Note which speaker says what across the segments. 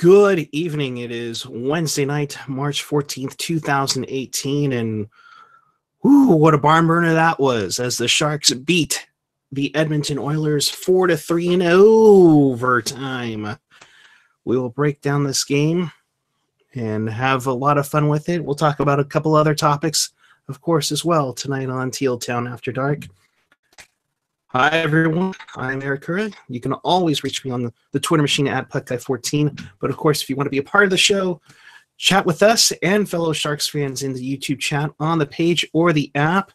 Speaker 1: Good evening. It is Wednesday night, March 14th, 2018, and what a barn burner that was as the Sharks beat the Edmonton Oilers 4-3 in overtime. We will break down this game and have a lot of fun with it. We'll talk about a couple other topics, of course, as well tonight on Teal Town After Dark. Hi, everyone. I'm Eric Curra. You can always reach me on the Twitter machine at PuckGuy14. But, of course, if you want to be a part of the show, chat with us and fellow Sharks fans in the YouTube chat on the page or the app.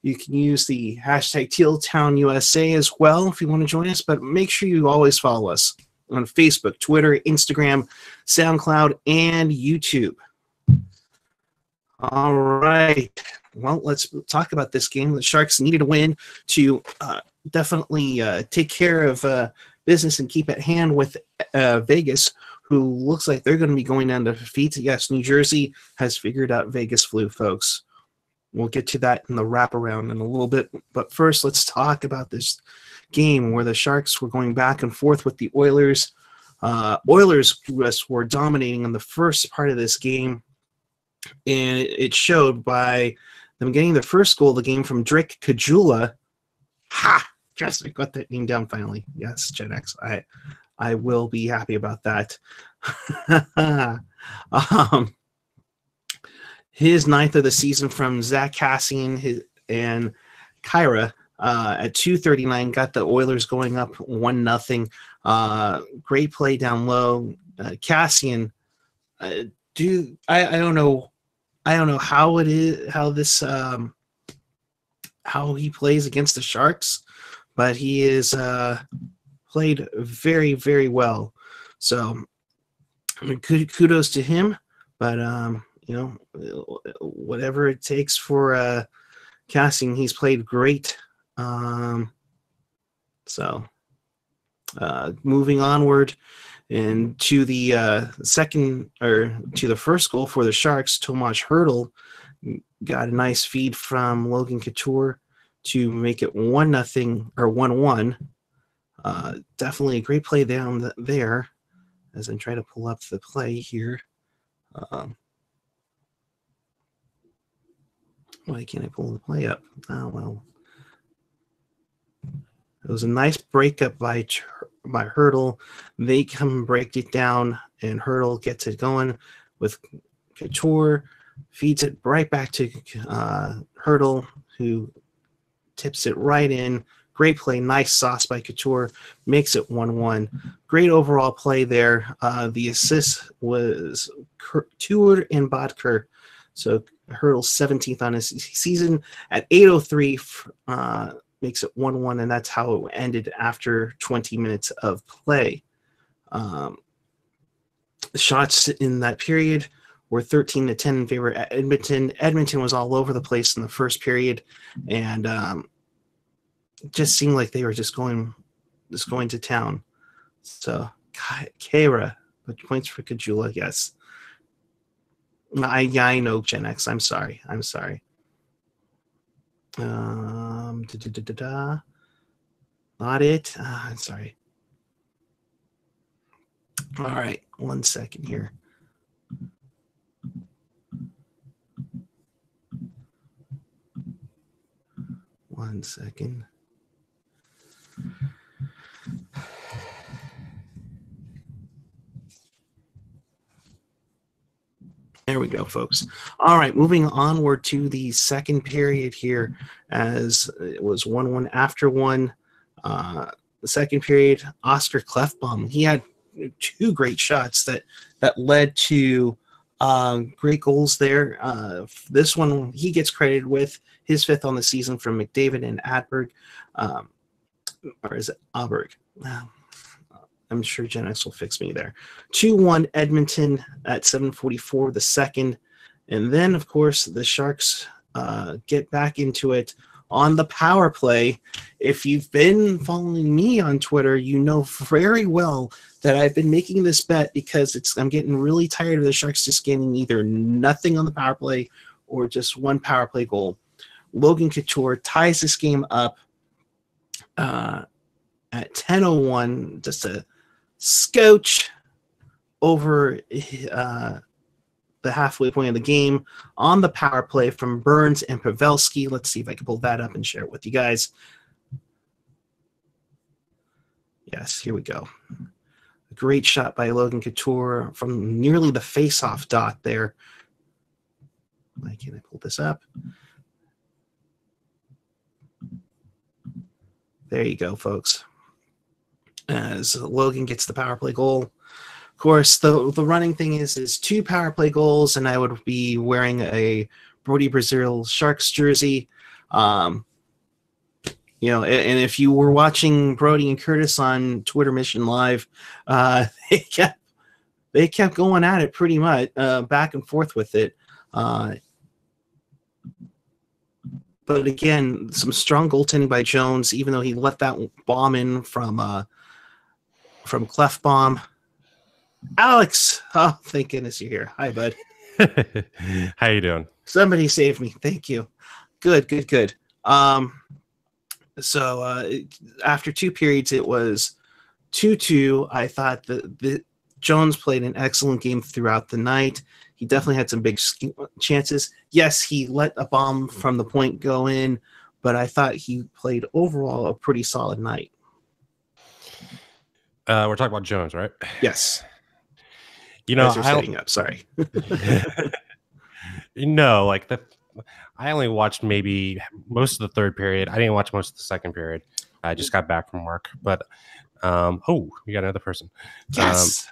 Speaker 1: You can use the hashtag TealTownUSA as well if you want to join us. But make sure you always follow us on Facebook, Twitter, Instagram, SoundCloud, and YouTube. All right. Well, let's talk about this game. The Sharks needed a win to definitely take care of business and keep at hand with Vegas, who looks like they're going to be going down to defeat. Yes, New Jersey has figured out Vegas flu, folks. We'll get to that in the wraparound in a little bit. But first, let's talk about this game where the Sharks were going back and forth with the Oilers. Oilers were dominating in the first part of this game, and it showed by them getting the first goal of the game from Drake Kajula. Ha! Yes, I got that name down finally. Yes, Gen X. I will be happy about that. His ninth of the season from Zach Kassian and Kyra at 2:39 got the Oilers going up 1-0. Great play down low. Kassian, I don't know. I don't know how it is, how he plays against the Sharks, but he is played very, very well. So kudos to him. But whatever it takes for casting, he's played great. Moving onward. And to the first goal for the Sharks, Tomas Hertl got a nice feed from Logan Couture to make it 1-0 or 1-1. Definitely a great play down there. As I try to pull up the play here. Why can't I pull the play up? Oh well. It was a nice breakup by Hertl. They come and break it down, and Hertl gets it going with Couture, feeds it right back to Hertl, who tips it right in. Great play, nice sauce by Couture, makes it 1-1. Great overall play there. The assist was Couture and Bodker. So Hertl 17th on his season at 8:03. Makes it 1-1, and that's how it ended after 20 minutes of play. The shots in that period were 13-10 in favor of Edmonton. Edmonton was all over the place in the first period, and it just seemed like they were just going to town. So, Kara, points for Kajula, yes. I know, Gen X. I'm sorry. Not it. Sorry. All right, 1 second here. One second. There we go, folks. All right, moving onward to the second period here, as it was 1-1 after one. The second period, Oscar Klefbom, he had two great shots that led to great goals there. This one he gets credited with his fifth on the season from McDavid and Adberg, or is it Aberg? I'm sure Gen X will fix me there. 2-1 Edmonton at 7:44 the second. And then, of course, the Sharks get back into it on the power play. If you've been following me on Twitter, you know very well that I've been making this bet because I'm getting really tired of the Sharks just getting either nothing on the power play or just one power play goal. Logan Couture ties this game up at 10:01, just a scotch over the halfway point of the game on the power play from Burns and Pavelski. Let's see if I can pull that up and share it with you guys. Yes, here we go. A great shot by Logan Couture from nearly the face-off dot there. Why can't I pull this up? There you go, folks. As Logan gets the power play goal. Of course, the running thing is 2 power play goals, and I would be wearing a Brody Brazil Sharks jersey. And if you were watching Brody and Curtis on Twitter Mission Live, they kept going at it pretty much, back and forth with it. But again, some strong goaltending by Jones, even though he let that bomb in from Clefbaum. Alex, oh, thank goodness you're here. Hi, bud.
Speaker 2: How you doing?
Speaker 1: Somebody saved me. Thank you. Good. So after 2 periods, it was 2-2. I thought that Jones played an excellent game throughout the night. He definitely had some big chances. Yes, he let a bomb from the point go in, but I thought he played overall a pretty solid night.
Speaker 2: We're talking about Jones, right?
Speaker 1: Yes.
Speaker 2: Setting
Speaker 1: up. Sorry.
Speaker 2: I only watched maybe most of the third period. I didn't watch most of the second period. I just got back from work. But we got another person.
Speaker 1: Yes.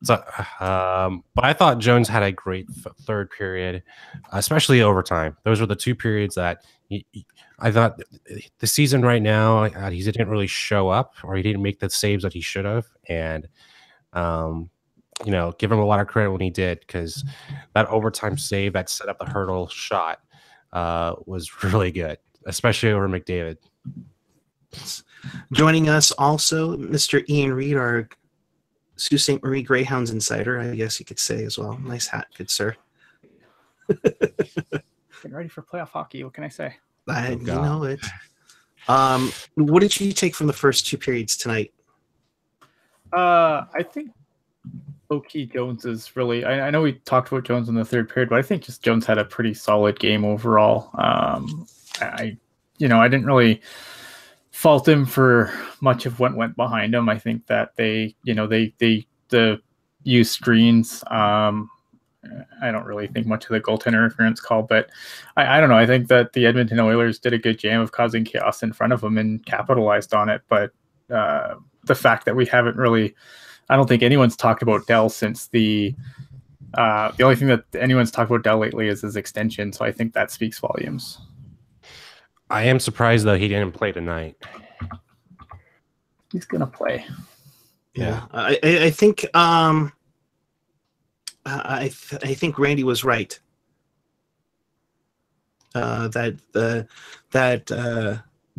Speaker 2: But I thought Jones had a great third period, especially overtime. Those were the 2 periods that I thought the season right now, he didn't really show up, or he didn't make the saves that he should have. And, give him a lot of credit when he did, because that overtime save that set up the hurdle shot was really good, especially over McDavid.
Speaker 1: Joining us also, Mr. Ian Reed, our Sault Ste. Marie Greyhounds insider, I guess you could say as well. Nice hat, good sir.
Speaker 3: Getting ready for playoff hockey. What can I say?
Speaker 1: You know it. What did you take from the first 2 periods tonight?
Speaker 3: I think low-key Jones is really... I know we talked about Jones in the third period, but I think just Jones had a pretty solid game overall. I didn't really fault him for much of what went behind him. I think that they use screens. I don't really think much of the goaltender interference call, but I don't know. I think that the Edmonton Oilers did a good job of causing chaos in front of them and capitalized on it. But the fact that we haven't really, I don't think anyone's talked about Dell since the only thing that anyone's talked about Dell lately is his extension. So I think that speaks volumes.
Speaker 2: I am surprised though he didn't play tonight.
Speaker 3: He's gonna play.
Speaker 1: Yeah, I think I think Randy was right. That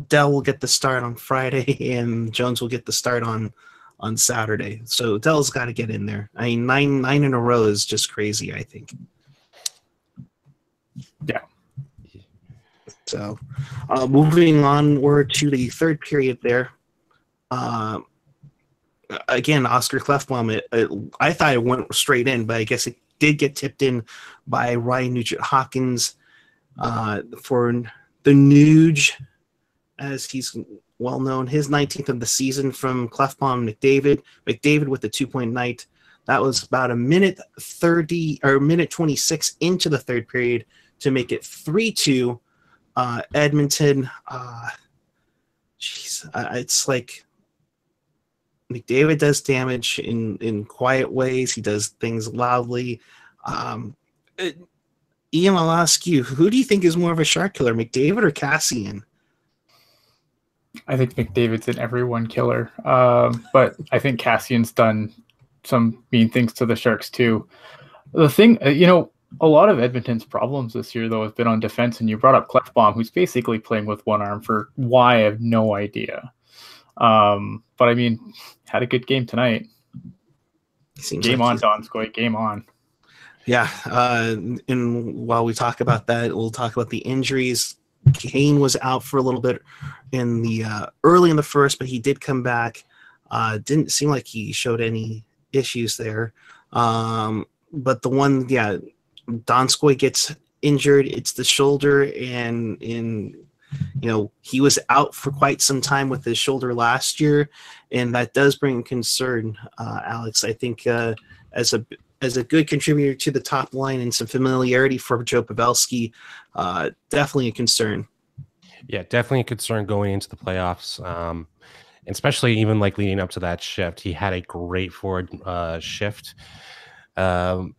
Speaker 1: Dell will get the start on Friday and Jones will get the start on Saturday. So Dell's got to get in there. I mean, nine in a row is just crazy, I think.
Speaker 3: Yeah.
Speaker 1: So, moving onward to the third period there. Again, Oscar Clefbaum, I thought it went straight in, but I guess it did get tipped in by Ryan Nugent-Hopkins for the Nuge, as he's well known. His 19th of the season from Clefbaum McDavid. McDavid with the 2-point night. That was about a minute 30 or minute 26 into the third period to make it 3-2. Edmonton. It's like McDavid does damage in quiet ways. He does things loudly. Ian, I'll ask you, who do you think is more of a shark killer, McDavid or Cassian?
Speaker 3: I think McDavid's an everyone killer, but I think Cassian's done some mean things to the Sharks too. The thing, a lot of Edmonton's problems this year, though, have been on defense, and you brought up Clefbaum, who's basically playing with one arm for why, I have no idea. But I mean, had a good game tonight. Game on, Donskoy. Game on.
Speaker 1: Yeah. And while we talk about that, we'll talk about the injuries. Kane was out for a little bit in the early in the first, but he did come back. Didn't seem like he showed any issues there. But the one, Donskoy gets injured. It's the shoulder, and he was out for quite some time with his shoulder last year, and that does bring concern, Alex. I think as a good contributor to the top line and some familiarity for Joe Pavelski, definitely a concern.
Speaker 2: Yeah, definitely a concern going into the playoffs. Especially even like leading up to that shift, he had a great forward shift. And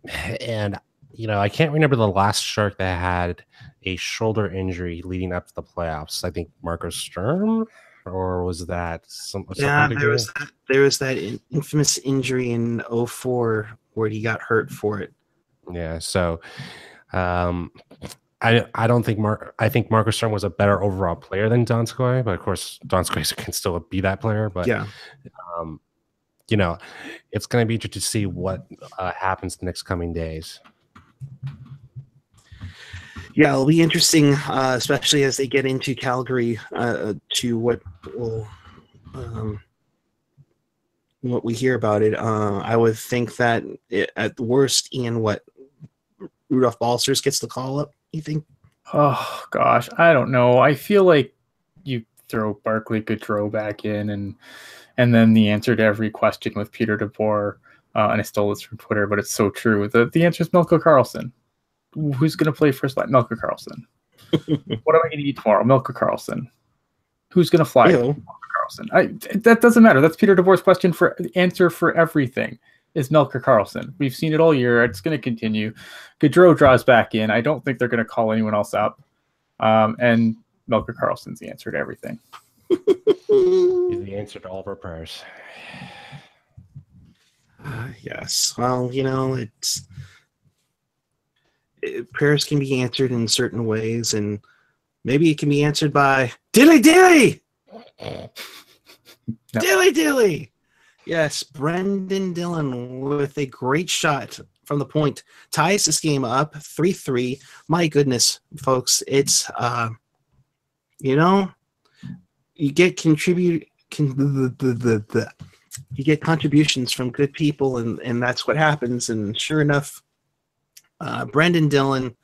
Speaker 2: I can't remember the last Shark that had a shoulder injury leading up to the playoffs. I think Marco Sturm, or was that
Speaker 1: there was that infamous injury in 2004 where he got hurt for it.
Speaker 2: Yeah, so I don't think I think Marco Sturm was a better overall player than Donskoy, but of course Donskoy can still be that player. But it's going to be interesting to see what happens the next coming days.
Speaker 1: Yeah, it'll be interesting, especially as they get into Calgary, to what we hear about it. I would think that at the worst, Rudolph Balcers gets the call up, you think?
Speaker 3: Oh, gosh, I don't know. I feel like you throw Barclay Goodrow back in, and then the answer to every question with Peter DeBoer, and I stole this from Twitter, but it's so true. The answer is Milko Karlsson. Who's going to play first line? Milko Karlsson. What am I going to eat tomorrow? Milko Karlsson. Who's going to fly? Milko Karlsson. That doesn't matter. That's Peter DeBoer's question for answer for everything. Is Milko Karlsson. We've seen it all year. It's going to continue. Gaudreau draws back in. I don't think they're going to call anyone else up. And Milko Karlsson's the answer to everything.
Speaker 2: He's the answer to all of our prayers.
Speaker 1: Yes. Well, prayers can be answered in certain ways, and maybe it can be answered by Dilly! No. Dilly! Yes, Brendan Dillon with a great shot from the point ties this game up 3-3. My goodness, folks, it's you get you get contributions from good people, and that's what happens. And sure enough, Brendan Dillon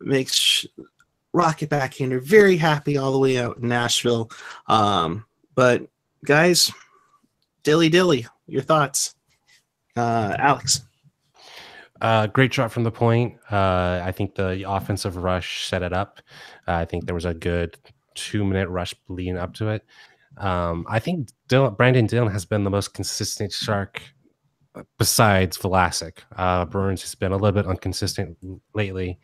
Speaker 1: makes Rocket Backhander very happy all the way out in Nashville. But guys, Dilly, your thoughts, Alex?
Speaker 2: Great shot from the point. I think the offensive rush set it up. I think there was a good 2-minute rush leading up to it. I think Brandon Dillon has been the most consistent Shark besides Vlasic. Burns has been a little bit inconsistent lately.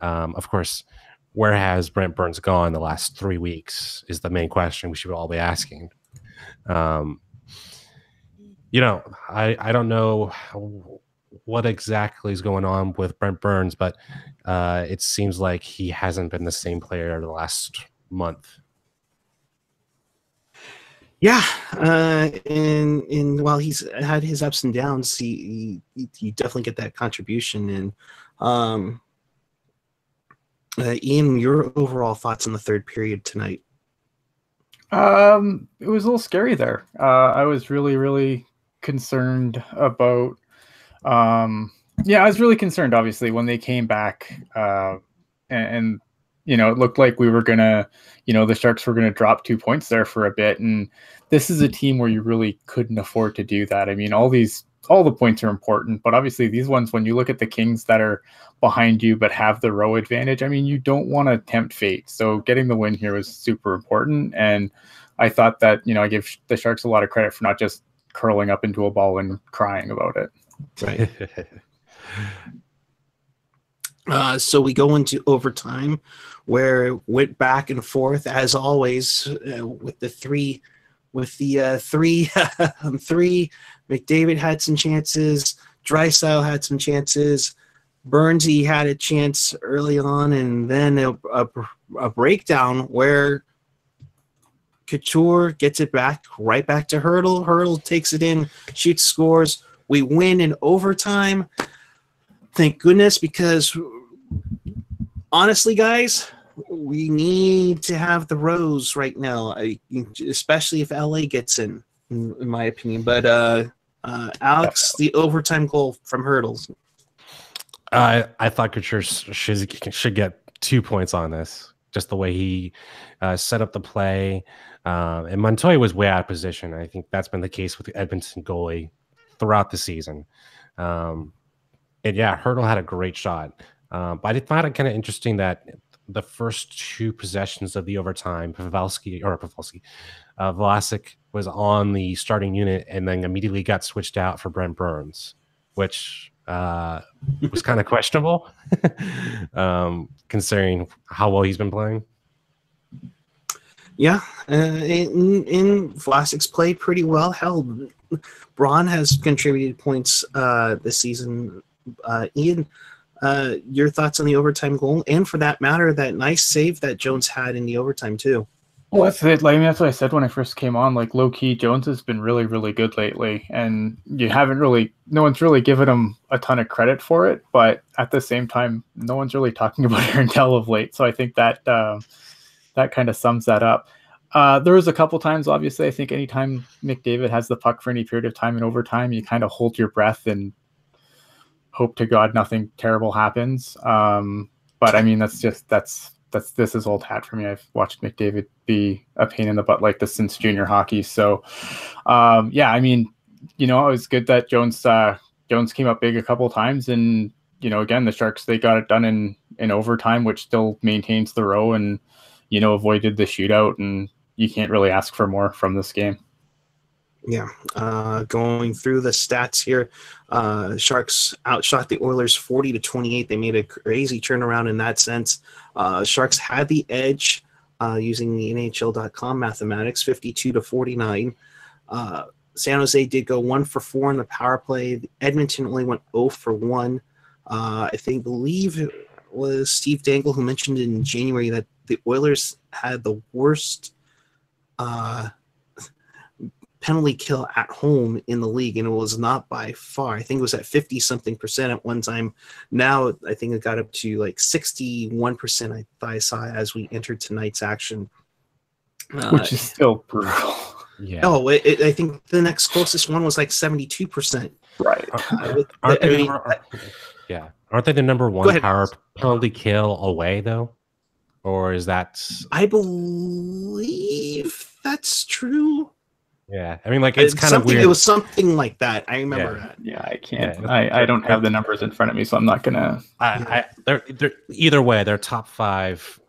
Speaker 2: Of course, where has Brent Burns gone the last 3 weeks is the main question we should all be asking. I don't know what exactly is going on with Brent Burns, but it seems like he hasn't been the same player the last month.
Speaker 1: Yeah, and while he's had his ups and downs, you definitely get that contribution. And Ian, your overall thoughts on the third period tonight?
Speaker 3: It was a little scary there. I was really, really concerned about. I was really concerned, obviously, when they came back, and it looked like we were gonna, the Sharks were gonna drop 2 points there for a bit, and this is a team where you really couldn't afford to do that. I mean, all the points are important, but obviously these ones, when you look at the Kings that are behind you but have the row advantage, I mean, you don't want to tempt fate. So getting the win here was super important, and I thought that I give the Sharks a lot of credit for not just curling up into a ball and crying about it.
Speaker 1: Right. So we go into overtime, where it went back and forth as always with the three. McDavid had some chances. Draisaitl had some chances. Burnsy had a chance early on, and then a breakdown where Couture gets it right back to Hurdle. Hurdle takes it in, shoots, scores. We win in overtime. Thank goodness, because honestly, guys, we need to have the Rose right now, especially if LA gets in my opinion. But Alex, the overtime goal from hurdles.
Speaker 2: I thought Couture should get 2 points on this. Just the way he set up the play. And Montoya was way out of position. I think that's been the case with the Edmonton goalie throughout the season. And yeah, Hurdle had a great shot. But I did find it kind of interesting that the first 2 possessions of the overtime, Vlasic was on the starting unit and then immediately got switched out for Brent Burns, which was kind of questionable, considering how well he's been playing.
Speaker 1: Yeah, in Vlasic's played pretty well. Hell, Braun has contributed points this season. Ian, your thoughts on the overtime goal, and for that matter, that nice save that Jones had in the overtime too.
Speaker 3: Well, that's it. Like, I mean, that's what I said when I first came on. Like, low key, Jones has been really, really good lately, and no one's really given him a ton of credit for it. But at the same time, no one's really talking about Aaron Dell of late. So I think that that kind of sums that up. There was a couple times, obviously, I think anytime McDavid has the puck for any period of time in overtime, you kind of hold your breath and hope to God nothing terrible happens. But I mean, this is old hat for me. I've watched McDavid be a pain in the butt like this since junior hockey. So, yeah, I mean, it was good that Jones came up big a couple of times, and again, the Sharks, they got it done in overtime, which still maintains the row and avoided the shootout, and you can't really ask for more from this game.
Speaker 1: Yeah, going through the stats here, Sharks outshot the Oilers 40-28. They made a crazy turnaround in that sense. Sharks had the edge using the NHL.com mathematics, 52-49. San Jose did go 1 for 4 in the power play. Edmonton only went 0 for 1. I believe it was Steve Dangle who mentioned in January that the Oilers had the worst penalty kill at home in the league, and it was not by far. I think it was at 50-something% at one time. Now I think it got up to like 61%. I saw as we entered tonight's action,
Speaker 3: which is still brutal.
Speaker 2: Yeah.
Speaker 1: Oh, I think the next closest one was like 72%.
Speaker 3: Right.
Speaker 2: Aren't they the number 1 power penalty kill away though? Or is that?
Speaker 1: I believe that's true.
Speaker 2: Yeah, I mean, like it's kind of weird.
Speaker 1: It was something like that. I remember that.
Speaker 3: Yeah, I can't. I don't have the numbers in front of me, so I'm not gonna.
Speaker 2: They're either way. They're top 5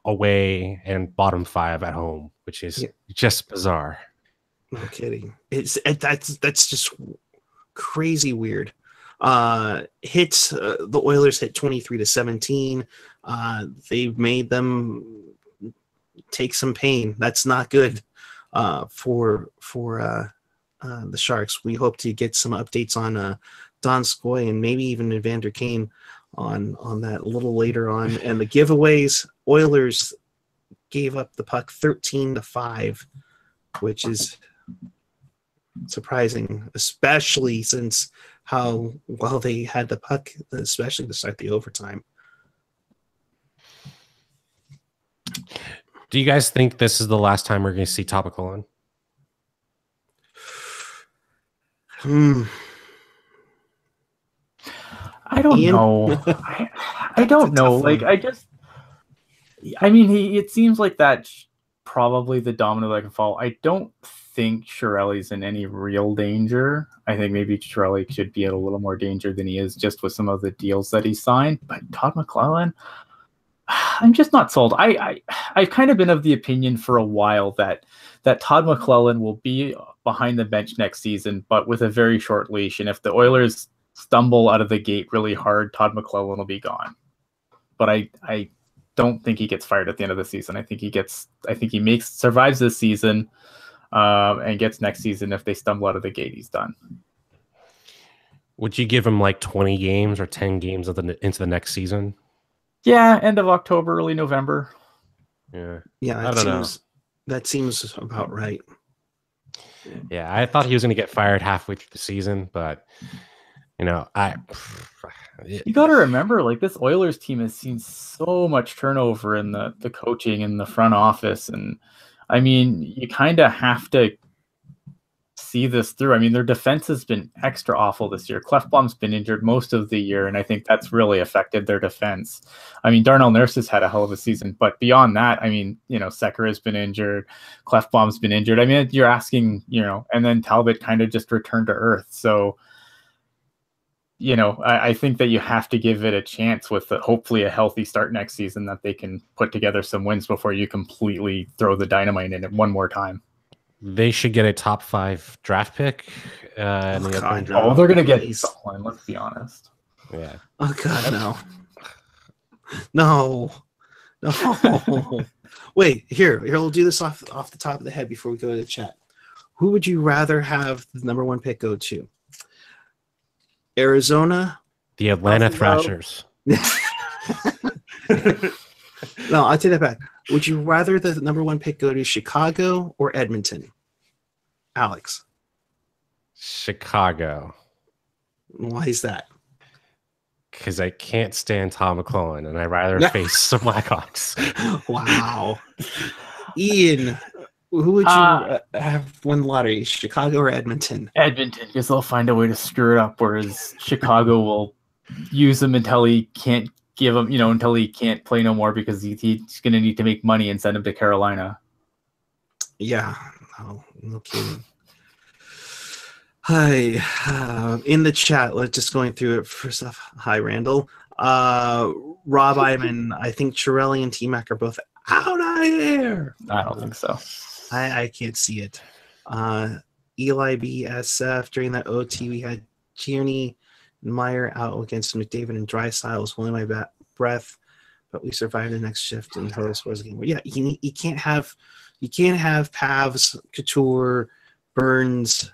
Speaker 2: away and bottom 5 at home, which is just bizarre.
Speaker 1: No kidding. That's just crazy weird. Hits. The Oilers hit 23-17. They've made them take some pain. That's not good. For the Sharks. We hope to get some updates on Donskoy and maybe even Evander Kane on that a little later on. And the giveaways, Oilers gave up the puck 13-5, which is surprising, especially since how well they had the puck, especially to start the overtime.
Speaker 2: Do you guys think this is the last time we're going to see Topical on?
Speaker 3: I don't know. I don't know. Like, it seems like that's probably the domino that can fall. I don't think Chiarelli's in any real danger. I think maybe Chiarelli should be in a little more danger than he is just with some of the deals that he signed. But Todd McLellan, I'm just not sold. I've kind of been of the opinion for a while that Todd McLellan will be behind the bench next season, but with a very short leash. And if the Oilers stumble out of the gate really hard, Todd McLellan will be gone. But I don't think he gets fired at the end of the season. I think he survives this season and gets next season. If they stumble out of the gate, he's done.
Speaker 2: Would you give him like 20 games or 10 games into the next season?
Speaker 3: Yeah, end of October, early November.
Speaker 2: Yeah,
Speaker 1: I don't know. That seems about right.
Speaker 2: Yeah, I thought he was going to get fired halfway through the season, but you
Speaker 3: got to remember, like, this Oilers team has seen so much turnover in the coaching and the front office, and I mean, you kind of have to see this through. I mean, their defense has been extra awful this year. Clefbaum's been injured most of the year, and I think that's really affected their defense. I mean, Darnell Nurse has had a hell of a season, but beyond that, I mean, Secker has been injured, Clefbaum's been injured. I mean, you're asking, and then Talbot kind of just returned to earth. So, I think that you have to give it a chance with hopefully a healthy start next season, that they can put together some wins before you completely throw the dynamite in it one more time.
Speaker 2: They should get a top 5 draft pick.
Speaker 3: They're going to get someone, let's be honest.
Speaker 2: Yeah.
Speaker 1: Oh, God, no. No. Wait, here, we'll do this off the top of the head before we go to the chat. Who would you rather have the number 1 pick go to? Arizona?
Speaker 2: The Atlanta Thrashers.
Speaker 1: No, I take that back. Would you rather the number 1 pick go to Chicago or Edmonton? Alex.
Speaker 2: Chicago.
Speaker 1: Why is that?
Speaker 2: Because I can't stand Tom McClellan, and I'd rather face the Blackhawks.
Speaker 1: Wow. Ian, who would you have won the lottery, Chicago or Edmonton?
Speaker 3: Edmonton, because they'll find a way to screw it up, whereas Chicago will use him until he can't give him, until he can't play no more, because he's going to need to make money and send him to Carolina.
Speaker 1: Yeah, no kidding. Hi, in the chat, let's just going through it first off. Hi, Randall. Rob Iman, I think Chiarelli and T-Mac are both out of here.
Speaker 3: I don't think so.
Speaker 1: I can't see it. Eli BSF, during that OT, we had Tierney and Meyer out against McDavid and Drysdale. Was holding my breath, but we survived the next shift and Total scores game. Yeah, you can't have Pavs, Couture, Burns,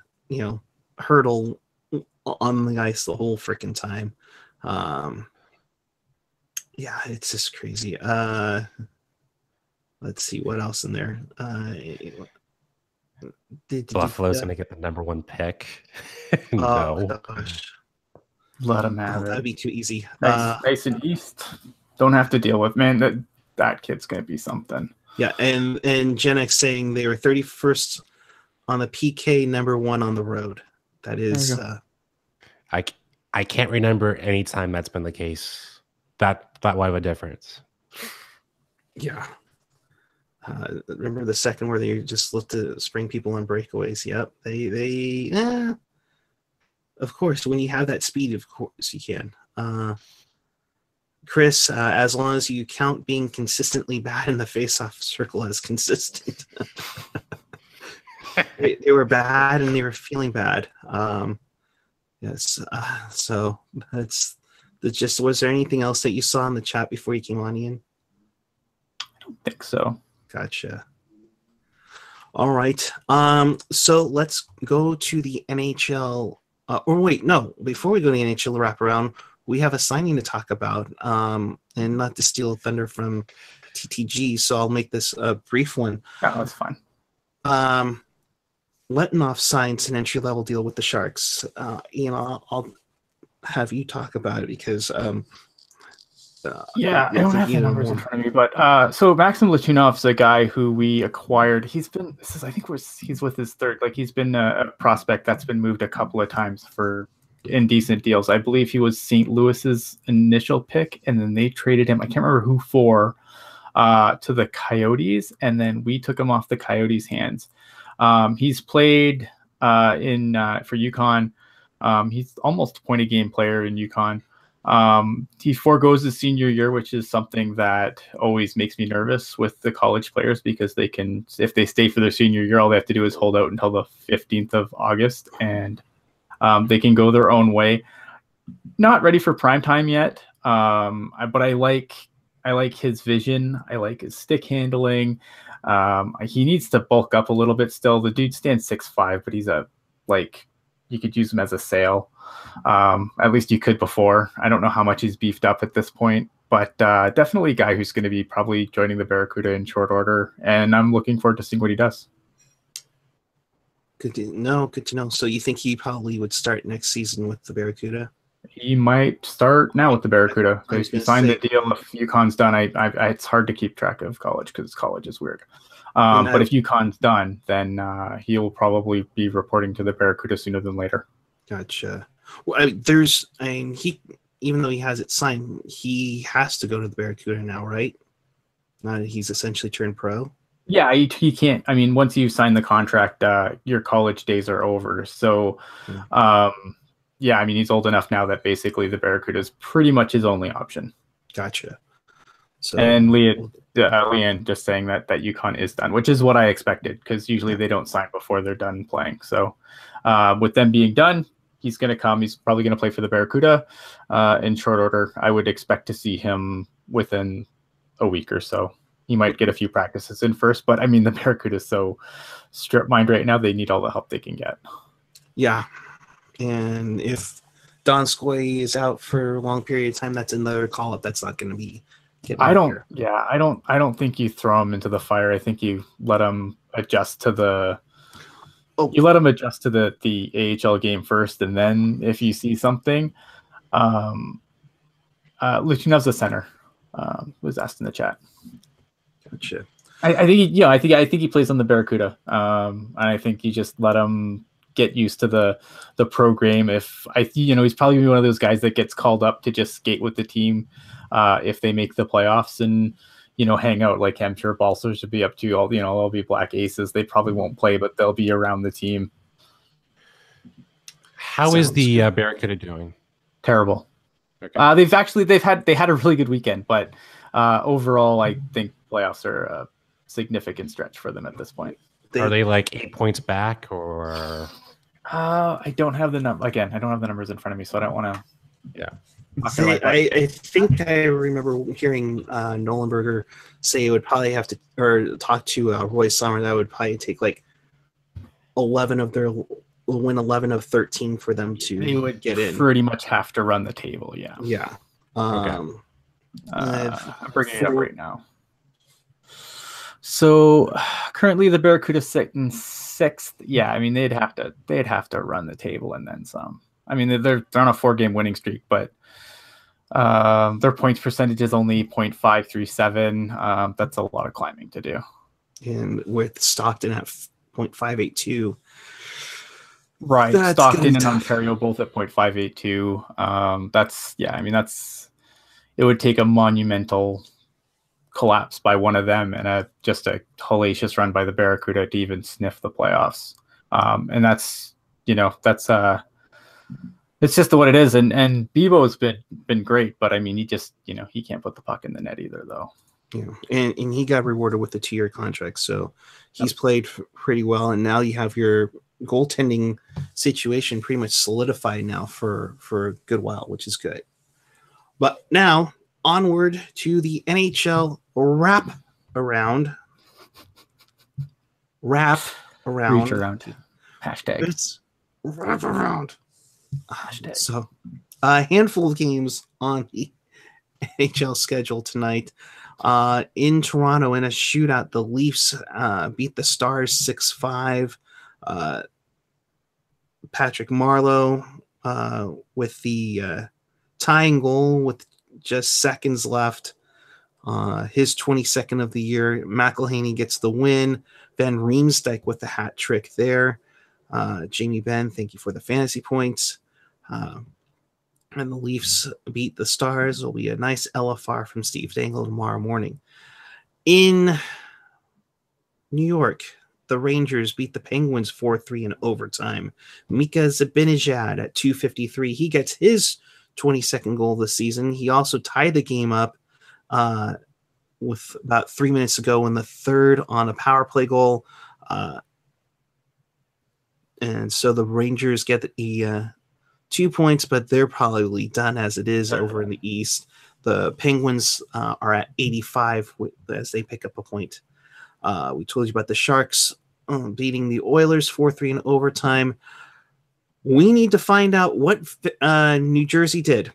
Speaker 1: Hurdle on the ice the whole freaking time. Yeah, it's just crazy. Let's see what else in there.
Speaker 2: Buffalo's going to get the number 1 pick.
Speaker 1: No.
Speaker 2: No.
Speaker 3: Gosh. Let him have it.
Speaker 1: That'd be too easy.
Speaker 3: Nice and East. Don't have to deal with, man. That kid's going to be something.
Speaker 1: Yeah, and Gen X saying they were 31st on the PK, number 1 on the road. That is.
Speaker 2: I can't remember any time that's been the case. That wide of a difference.
Speaker 1: Yeah. Remember the second where they just looked to spring people on breakaways? Yep. They of course, when you have that speed, of course you can. Chris, as long as you count being consistently bad in the face-off circle as consistent. They were bad and they were feeling bad. Yes. So that's the gist. Was there anything else that you saw in the chat before you came on, Ian?
Speaker 3: I don't think so.
Speaker 1: Gotcha. All right. So let's go to the NHL. Or wait, no. Before we go to the NHL wraparound, we have a signing to talk about, and not to steal thunder from TTG. So I'll make this a brief one.
Speaker 3: Oh, that's fine.
Speaker 1: Letinoff signs an entry-level deal with the Sharks. I'll have you talk about it because
Speaker 3: I don't have the numbers in front of me, but so Maxim Latunov's a guy who we acquired. He's with his third. Like, he's been a prospect that's been moved a couple of times for indecent deals. I believe he was St. Louis's initial pick, and then they traded him. I can't remember who for, to the Coyotes, and then we took him off the Coyotes' hands. He's played for UConn. He's almost a point-a-game player in UConn. He forgoes his senior year, which is something that always makes me nervous with the college players, because they can, if they stay for their senior year, all they have to do is hold out until the 15th of August, and they can go their own way. Not ready for prime time yet, but I like his vision. I like his stick handling. He needs to bulk up a little bit still. The dude stands 6'5", but he's you could use him as a sail. At least you could before. I don't know how much he's beefed up at this point, but definitely a guy who's going to be probably joining the Barracuda in short order, and I'm looking forward to seeing what he does.
Speaker 1: Good to know. So you think he probably would start next season with the Barracuda?
Speaker 3: He might start now with the Barracuda, because he signed the deal. If UConn's done, it's hard to keep track of college because college is weird. But if UConn's done, then he'll probably be reporting to the Barracuda sooner than later.
Speaker 1: Gotcha. Well, he, even though he has it signed, he has to go to the Barracuda now, right? Now that he's essentially turned pro.
Speaker 3: Yeah, he can't. I mean, once you sign the contract, your college days are over. So, yeah, I mean, he's old enough now that basically the Barracuda is pretty much his only option.
Speaker 1: Gotcha. So,
Speaker 3: and Leanne just saying that UConn is done, which is what I expected, because usually they don't sign before they're done playing. So with them being done, he's going to come. He's probably going to play for the Barracuda in short order. I would expect to see him within a week or so. He might get a few practices in first, but I mean, the Barracuda is so strip-mined right now, they need all the help they can get.
Speaker 1: Yeah. And if Donskoy is out for a long period of time, that's another call-up that's not going to be
Speaker 3: I don't think you throw him into the fire. I think you let him adjust to the the AHL game first, and then if you see something, Luchinov's the center. Was asked in the chat.
Speaker 1: Gotcha.
Speaker 3: I think he plays on the Barracuda. And I think you just let him get used to the pro game. He's probably one of those guys that gets called up to just skate with the team if they make the playoffs and hang out. Like I'm sure Balsers should be up to all they'll be black aces. They probably won't play, but they'll be around the team.
Speaker 2: How is the Barracuda doing?
Speaker 3: Terrible.
Speaker 2: Okay.
Speaker 3: They had a really good weekend, but overall I think playoffs are a significant stretch for them at this point.
Speaker 2: Are they like 8 points back, or?
Speaker 3: I don't have the numbers in front of me, so I don't want to.
Speaker 2: Yeah.
Speaker 1: I think I remember hearing Nolenberger say it would probably have to, or talk to Roy Sommer, that would probably take like 11 of 13 for them to get in.
Speaker 3: Pretty much have to run the table, yeah.
Speaker 1: Yeah.
Speaker 3: Okay. I'm bringing it up right now. So currently the Barracuda sit in sixth. Yeah, I mean they'd have to run the table and then some. I mean they're on a 4-game winning streak, but their points percentage is only 0.537. That's a lot of climbing to do.
Speaker 1: And with Stockton at 0.582.
Speaker 3: Right, Stockton and Ontario both at 0.582. It would take a monumental collapse by one of them and just a hellacious run by the Barracuda to even sniff the playoffs. And that's it's just what it is. And Bebo's been great, but I mean, he just, he can't put the puck in the net either, though.
Speaker 1: Yeah, and he got rewarded with a 2-year contract, so he's played pretty well. And now you have your goaltending situation pretty much solidified now for a good while, which is good. But now onward to the NHL wrap around.
Speaker 3: Reach around. Hashtag.
Speaker 1: It's wrap around. Hashtag. So a handful of games on the NHL schedule tonight. In Toronto, in a shootout, the Leafs beat the Stars 6-5. Patrick Marleau with the tying goal with just seconds left. His 22nd of the year. McElhaney gets the win. Ben Riemsdyk with the hat trick there. Jamie Benn, thank you for the fantasy points. And the Leafs beat the Stars. It'll be a nice LFR from Steve Dangle tomorrow morning. In New York, the Rangers beat the Penguins 4-3 in overtime. Mika Zibanejad at 2:53. He gets his 22nd goal this season. He also tied the game up with about 3 minutes ago in the third on a power play goal. And so the Rangers get the 2 points, but they're probably done as it is over in the East. The Penguins are at 85 as they pick up a point. We told you about the Sharks beating the Oilers 4-3 in overtime. We need to find out what New Jersey did,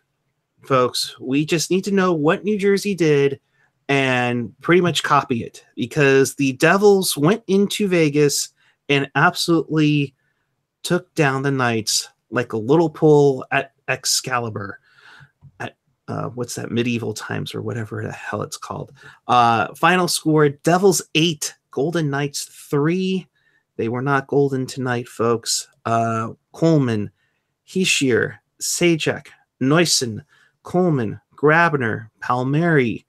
Speaker 1: folks. We just need to know what New Jersey did and pretty much copy it, because the Devils went into Vegas and absolutely took down the Knights like a little pull at Excalibur at what's that, medieval times or whatever the hell it's called. Final score, Devils 8, Golden Knights 3. They were not golden tonight, folks. Coleman, Hischier, Sajak, Neusen, Coleman, Grabner, Palmieri.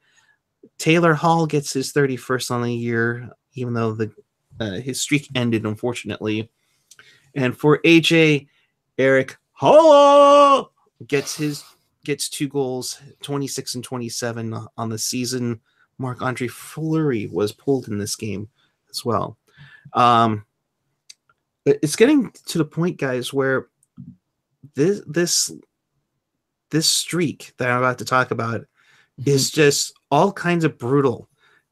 Speaker 1: Taylor Hall gets his 31st on the year, even though his streak ended, unfortunately. And for AJ, Eric Holla gets 2 goals, 26 and 27 on the season. Marc-Andre Fleury was pulled in this game as well. It's getting to the point, guys, where this streak that I'm about to talk about is just all kinds of brutal.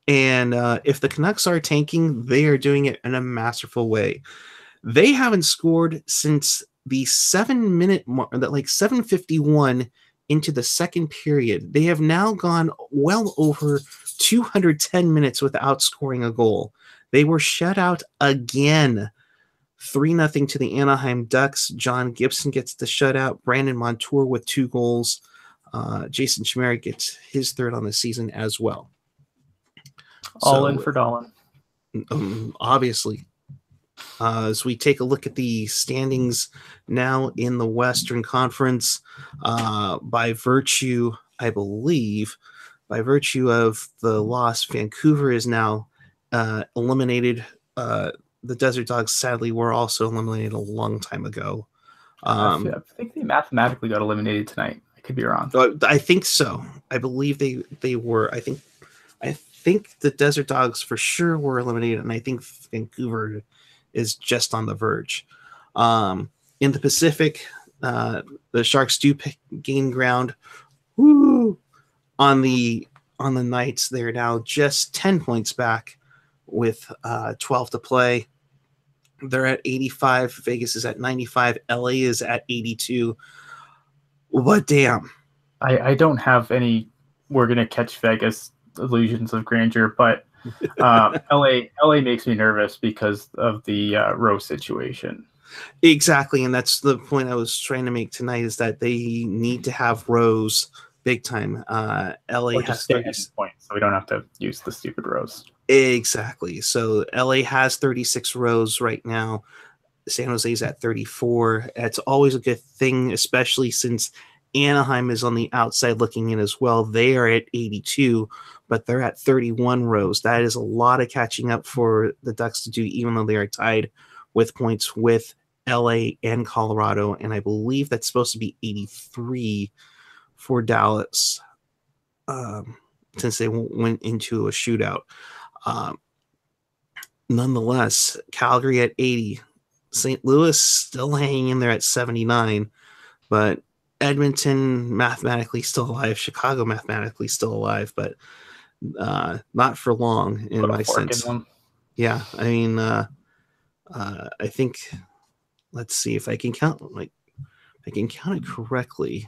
Speaker 1: And if the Canucks are tanking, they are doing it in a masterful way. They haven't scored since the 7-minute mark, like 7:51 into the second period. They have now gone well over 210 minutes without scoring a goal. They were shut out again. 3-0 to the Anaheim Ducks. John Gibson gets the shutout. Brandon Montour with 2 goals. Jason Chimera gets his 3rd on the season as well.
Speaker 3: All in for Dolan.
Speaker 1: Obviously. As we take a look at the standings now in the Western Conference, by virtue of the loss, Vancouver is now eliminated. The Desert Dogs, sadly, were also eliminated a long time ago.
Speaker 3: I think they mathematically got eliminated tonight. I could be wrong.
Speaker 1: I think so. I believe they were. I think the Desert Dogs for sure were eliminated, and I think Vancouver is just on the verge. In the Pacific, the Sharks do gain ground. Woo! On the Knights, they're now just 10 points back with 12 to play. They're at 85. Vegas is at 95. LA is at 82. What damn.
Speaker 3: I don't have any we're going to catch Vegas illusions of grandeur, but LA makes me nervous because of the Rose situation.
Speaker 1: Exactly, and that's the point I was trying to make tonight, is that they need to have Rose big time. LA has 36
Speaker 3: points, so we don't have to use the stupid Rose.
Speaker 1: Exactly. So LA has 36 rows right now. San Jose's at 34. It's always a good thing, especially since Anaheim is on the outside looking in as well. They are at 82, but they're at 31 rows. That is a lot of catching up for the Ducks to do, even though they are tied with points with LA and Colorado. And I believe that's supposed to be 83 for Dallas, since they went into a shootout. Nonetheless, Calgary at 80, St. Louis still hanging in there at 79, but Edmonton mathematically still alive, Chicago mathematically still alive, but not for long in my sense. Yeah, I mean, I think, let's see if I can count, like, I can count it correctly.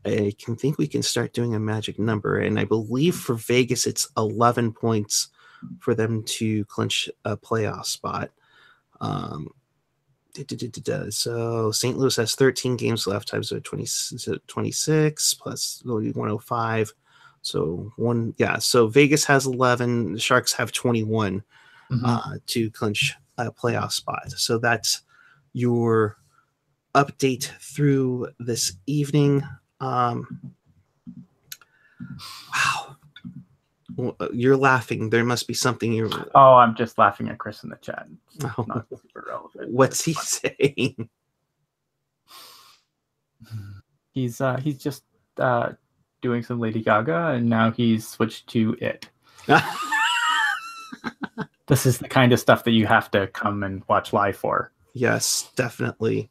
Speaker 1: I can think we can start doing a magic number, and I believe for Vegas it's 11 points for them to clinch a playoff spot. So St. Louis has 13 games left, times 26 plus 105. So so Vegas has 11. The Sharks have 21 to clinch a playoff spot. So that's your update through this evening. Wow. You're laughing. There must be something you're...
Speaker 3: Oh, I'm just laughing at Chris in the chat. It's not super relevant.
Speaker 1: What's he saying?
Speaker 3: He's just doing some Lady Gaga, and now he's switched to It. This is the kind of stuff that you have to come and watch live for.
Speaker 1: Yes, definitely.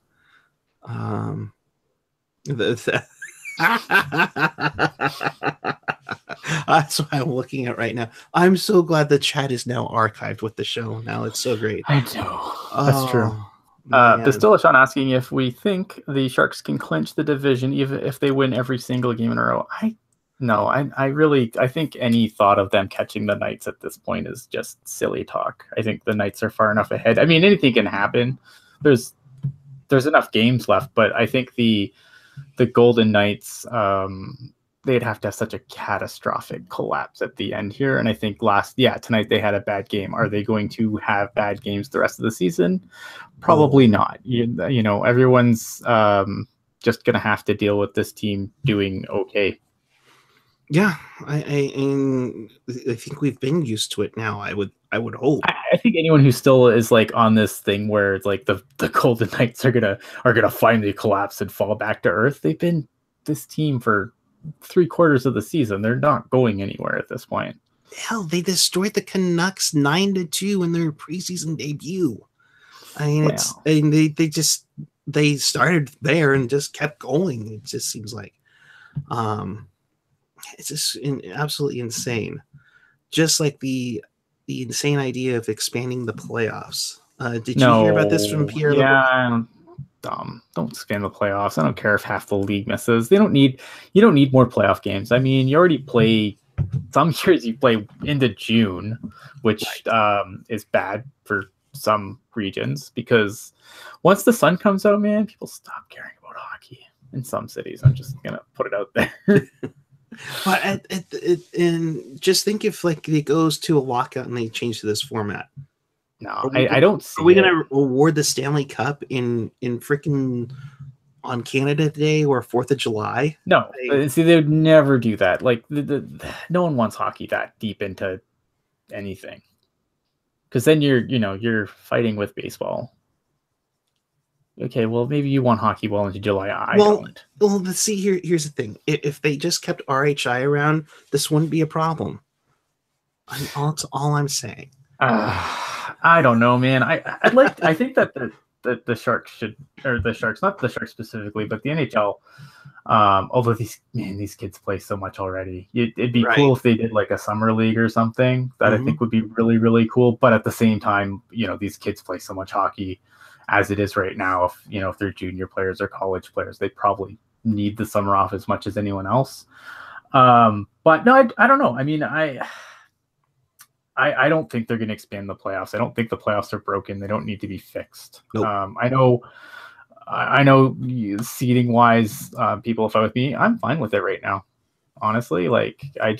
Speaker 1: That's what I'm looking at right now. I'm so glad the chat is now archived with the show. Now it's so great.
Speaker 3: I know. That's true. There's still a Sean asking if we think the Sharks can clinch the division even if they win every single game in a row. I think any thought of them catching the Knights at this point is just silly talk. I think the Knights are far enough ahead. I mean, anything can happen. There's enough games left, but I think the Golden Knights they'd have to have such a catastrophic collapse at the end here. And I think tonight they had a bad game. Are they going to have bad games the rest of the season? Probably not. You know, everyone's just going to have to deal with this team doing okay.
Speaker 1: Yeah, I think we've been used to it now. I would hope.
Speaker 3: I think anyone who still is like on this thing where it's like the Golden Knights are gonna finally collapse and fall back to earth. They've been this team for 3/4 of the season. They're not going anywhere at this point.
Speaker 1: Hell, they destroyed the Canucks 9-2 in their preseason debut. I mean, they started there and just kept going. It just seems like, it's just absolutely insane. Just like the insane idea of expanding the playoffs. Did you hear about this from Pierre?
Speaker 3: Yeah, dumb. Don't expand the playoffs. I don't care if half the league misses. You don't need more playoff games. I mean, you already play. Some years you play into June, which is bad for some regions because once the sun comes out, man, people stop caring about hockey in some cities. I'm just gonna put it out there.
Speaker 1: But and just think if like it goes to a lockout and they change to this format.
Speaker 3: No, I don't see.
Speaker 1: Are we gonna award the Stanley Cup in freaking on Canada Day or 4th of July?
Speaker 3: No, see, they would never do that. Like no one wants hockey that deep into anything, because then you're fighting with baseball. Okay, well, maybe you want hockey well into July. I don't.
Speaker 1: Well, let's see. Here's the thing. If they just kept RHI around, this wouldn't be a problem. That's all I'm saying.
Speaker 3: I don't know, man. I think that the Sharks should, or the Sharks, not the Sharks specifically, but the NHL. Although these kids play so much already, it'd be cool if they did like a summer league or something. That I think would be really, really cool. But at the same time, these kids play so much hockey as it is right now. If they're junior players or college players, they probably need the summer off as much as anyone else. But no, I don't know. I mean, I don't think they're going to expand the playoffs. I don't think the playoffs are broken. They don't need to be fixed.
Speaker 1: Nope.
Speaker 3: I know seeding wise, people fight with me. I'm fine with it right now. Honestly, like I'm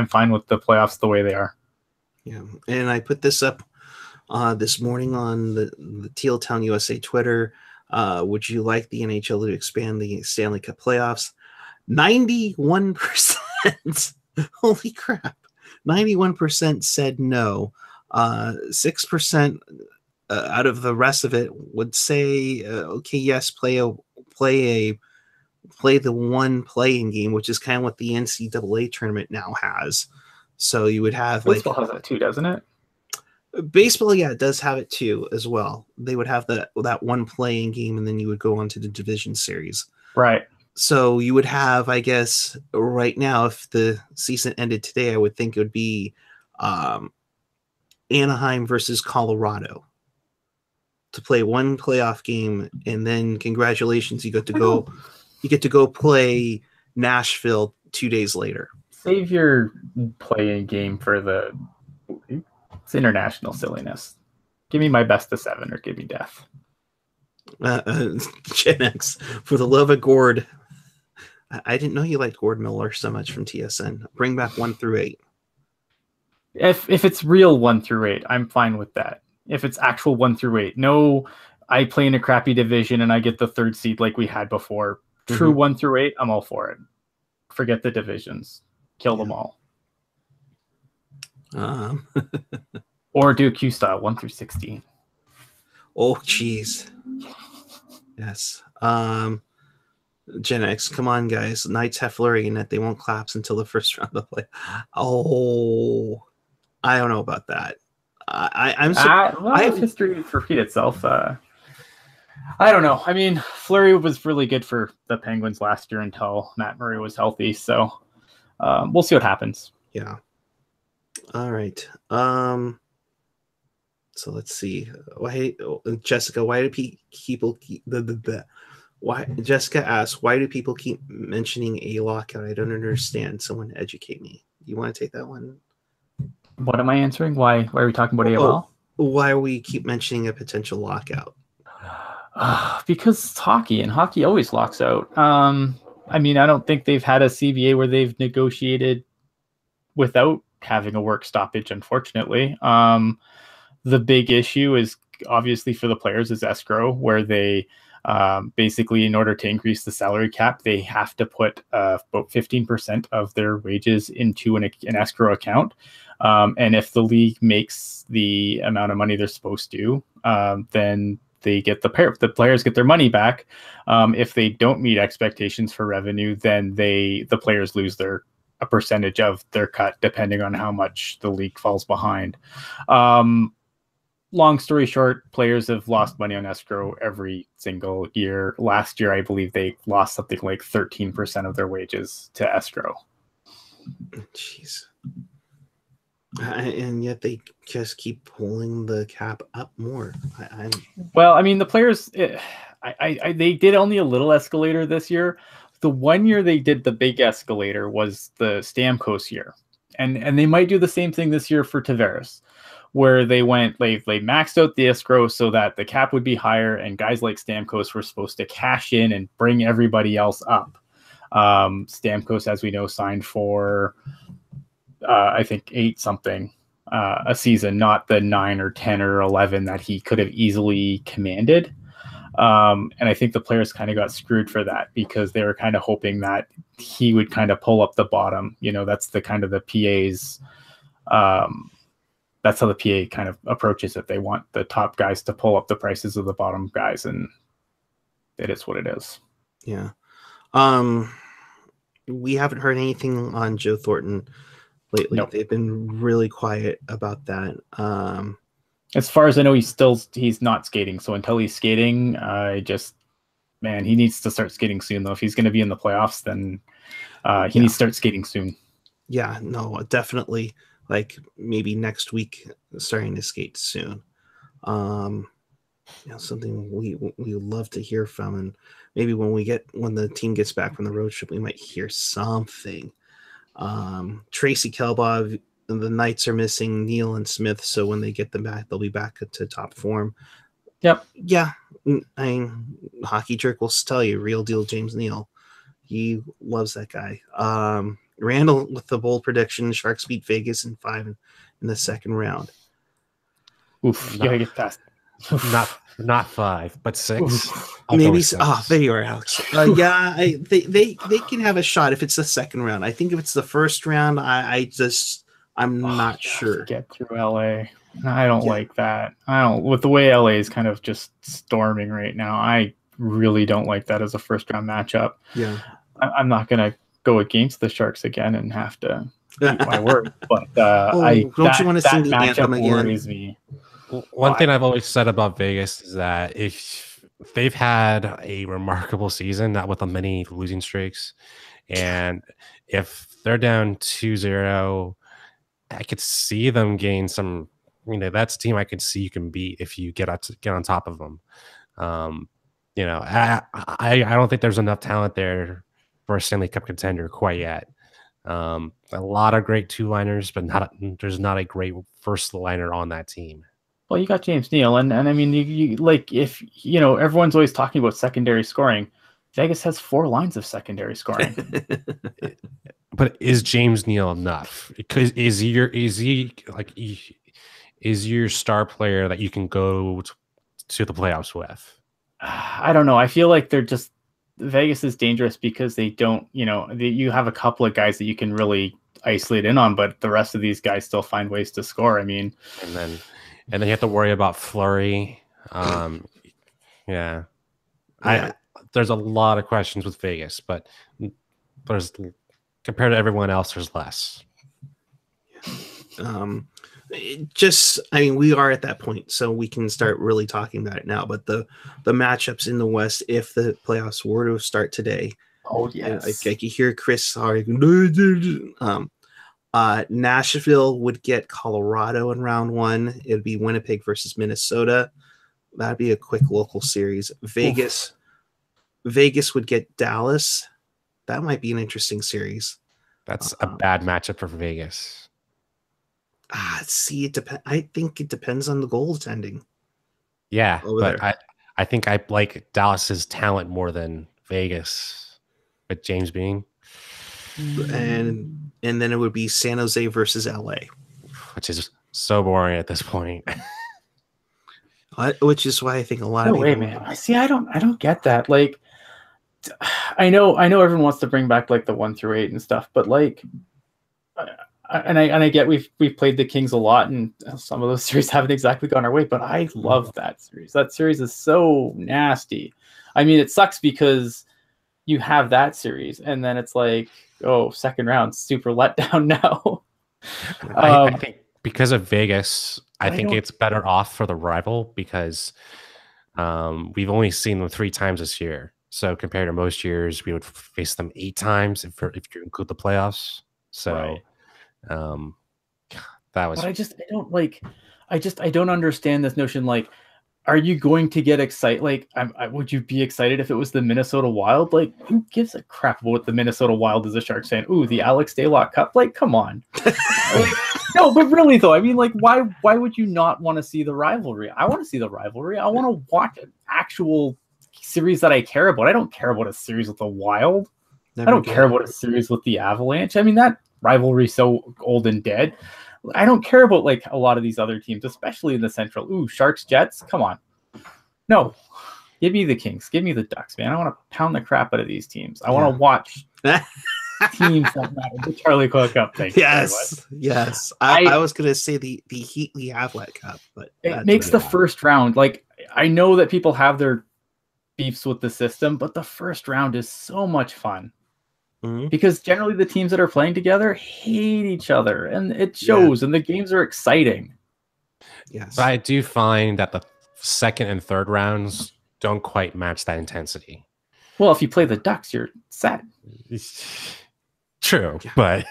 Speaker 3: fine with the playoffs the way they are.
Speaker 1: Yeah. And I put this up this morning on the Teal Town USA Twitter. Would you like the NHL to expand the Stanley Cup playoffs? 91%. Holy crap. 91% said no. 6% out of the rest of it would say, okay, yes, play the one playing game, which is kind of what the NCAA tournament now has. So you would have
Speaker 3: baseball has that too, doesn't it?
Speaker 1: Baseball, yeah, it does have it too as well. They would have that one playing game, and then you would go on to the division series.
Speaker 3: Right.
Speaker 1: So you would have, I guess, right now, if the season ended today, I would think it would be Anaheim versus Colorado to play one playoff game, and then congratulations, you get to go play Nashville 2 days later.
Speaker 3: Save your playing game for it's international silliness. Give me my best of 7 or give me death.
Speaker 1: Gen X, for the love of Gord. I didn't know you liked Gord Miller so much from TSN. Bring back 1 through 8.
Speaker 3: If it's real 1 through 8, I'm fine with that. If it's actual 1 through 8, no, I play in a crappy division and I get the 3rd seed like we had before. True 1 through 8, I'm all for it. Forget the divisions. Kill them all. Or do a Q style 1 through 16.
Speaker 1: Oh, jeez. Yes. Gen X, come on, guys. Knights have flurry in that they won't collapse until the first round of play. Oh, I don't know about that. I
Speaker 3: have history repeat itself. I don't know. I mean, flurry was really good for the Penguins last year until Matt Murray was healthy. So we'll see what happens.
Speaker 1: Yeah. All right. So let's see. Jessica, why do people keep why? Jessica asks, why do people keep mentioning a lockout? I don't understand. Someone educate me. You want to take that one?
Speaker 3: What am I answering? Why are we talking about AOL?
Speaker 1: Why we keep mentioning a potential lockout?
Speaker 3: Because it's hockey, and hockey always locks out. I mean, I don't think they've had a CBA where they've negotiated without having a work stoppage, unfortunately. The big issue is obviously for the players is escrow, where they basically, in order to increase the salary cap, they have to put about 15% of their wages into an escrow account. And if the league makes the amount of money they're supposed to, then they get the players get their money back. If they don't meet expectations for revenue, then the players lose a percentage of their cut, depending on how much the league falls behind. Long story short, players have lost money on escrow every single year. Last year, I believe they lost something like 13% of their wages to escrow.
Speaker 1: Jeez. And yet they just keep pulling the cap up more.
Speaker 3: Well, I mean, the players, they did only a little escalator this year. The one year they did the big escalator was the Stamkos year. And they might do the same thing this year for Tavares, where they maxed out the escrow so that the cap would be higher, and guys like Stamkos were supposed to cash in and bring everybody else up. Stamkos, as we know, signed for I think 8 something a season, not the 9 or 10 or 11 that he could have easily commanded. And I think the players kind of got screwed for that, because they were kind of hoping that he would kind of pull up the bottom. You know, that's the kind of the PA's, that's how the PA kind of approaches it. They want the top guys to pull up the prices of the bottom guys, and it is what it is.
Speaker 1: Yeah. We haven't heard anything on Joe Thornton lately.
Speaker 3: Nope.
Speaker 1: They've been really quiet about that.
Speaker 3: As far as I know, he's not skating. So until he's skating, he needs to start skating soon, though. If he's going to be in the playoffs, then he needs to start skating soon.
Speaker 1: Yeah, no, definitely. Like maybe next week, starting to skate soon. Something we love to hear from, and maybe when the team gets back from the road trip, we might hear something. Tracy Kelbov, the Knights are missing Neal and Smith, so when they get them back, they'll be back to top form.
Speaker 3: Yep.
Speaker 1: Yeah, I mean, Hockey Jerk will tell you, real deal James Neal. He loves that guy. Randall with the bold prediction: Sharks beat Vegas in 5 in the second round.
Speaker 3: Oof, you gotta get past.
Speaker 2: Not 5, but 6.
Speaker 1: Maybe. There you are, Alex. They can have a shot if it's the second round. I think if it's the first round, I'm not sure.
Speaker 3: Get through LA. I don't like that. With the way LA is kind of just storming right now. I really don't like that as a first round matchup.
Speaker 1: Yeah,
Speaker 3: I'm not gonna go against the Sharks again and have to eat my word. But you want to sing the anthem again? Worries me.
Speaker 2: One thing I've always said about Vegas is that if they've had a remarkable season, not with many losing streaks, and if they're down 2-0, I could see them gain some. That's a team I could see you can beat if you get on top of them. I don't think there's enough talent there for a Stanley Cup contender quite yet. A lot of great 2-liners, but there's not a great first liner on that team.
Speaker 3: Well, you got James Neal, and I mean, you like, if everyone's always talking about secondary scoring. Vegas has 4 lines of secondary scoring.
Speaker 2: But is James Neal enough? Because is your star player that you can go to the playoffs with?
Speaker 3: I don't know. I feel like Vegas is dangerous because they don't. You have a couple of guys that you can really isolate in on, but the rest of these guys still find ways to score. I mean,
Speaker 2: and then you have to worry about Fleury. There's a lot of questions with Vegas, but there's, compared to everyone else, there's less.
Speaker 1: We are at that point, so we can start really talking about it now. But the matchups in the West, if the playoffs were to start today,
Speaker 3: yes,
Speaker 1: I can hear Chris sorry. Nashville would get Colorado in round 1. It'd be Winnipeg versus Minnesota. That'd be a quick local series. Vegas would get Dallas. That might be an interesting series.
Speaker 2: That's a bad matchup for Vegas.
Speaker 1: It depends. I think it depends on the goaltending.
Speaker 2: Yeah, but I think I like Dallas's talent more than Vegas. with James Bean,
Speaker 1: and then it would be San Jose versus LA,
Speaker 2: which is so boring at this point.
Speaker 1: which is why I think a lot
Speaker 3: No
Speaker 1: of
Speaker 3: way,
Speaker 1: people.
Speaker 3: man. I don't get that. Like, I know everyone wants to bring back like the 1 through 8 and stuff, but like, I get we've played the Kings a lot, and some of those series haven't exactly gone our way. But I love that series. That series is so nasty. I mean, it sucks because you have that series, and then it's like, oh, second round, super letdown now.
Speaker 2: I think because of Vegas, I think it's better off for the rival because we've only seen them 3 times this year. So compared to most years, we would face them 8 times if you include the playoffs. So
Speaker 3: Right.
Speaker 2: that was.
Speaker 3: But I don't understand this notion. Like, are you going to get excited? Like, would you be excited if it was the Minnesota Wild? Like, who gives a crap about what the Minnesota Wild is a Sharks fan? Ooh, the Alex Daylock Cup. Like, come on. Like, no, but really though, I mean, like, why would you not want to see the rivalry? I want to see the rivalry. I want to watch an actual series that I care about. I don't care about a series with the Wild. I don't care about a series with the Avalanche. I mean, that rivalry's so old and dead. I don't care about like a lot of these other teams, especially in the Central. Ooh, Sharks, Jets. Come on. No, give me the Kings. Give me the Ducks, man. I want to pound the crap out of these teams. I want to watch teams that matter. The Charlie Coyle Cup thing.
Speaker 1: Yes. I was going to say the Heat Lee Havlat Cup, but
Speaker 3: it makes the first round. Like, I know that people have their beefs with the system, but the first round is so much fun. Mm-hmm. Because generally the teams that are playing together hate each other, and it shows, and the games are exciting.
Speaker 2: Yes. But I do find that the second and third rounds don't quite match that intensity.
Speaker 3: Well, if you play the Ducks, you're set.
Speaker 2: True, but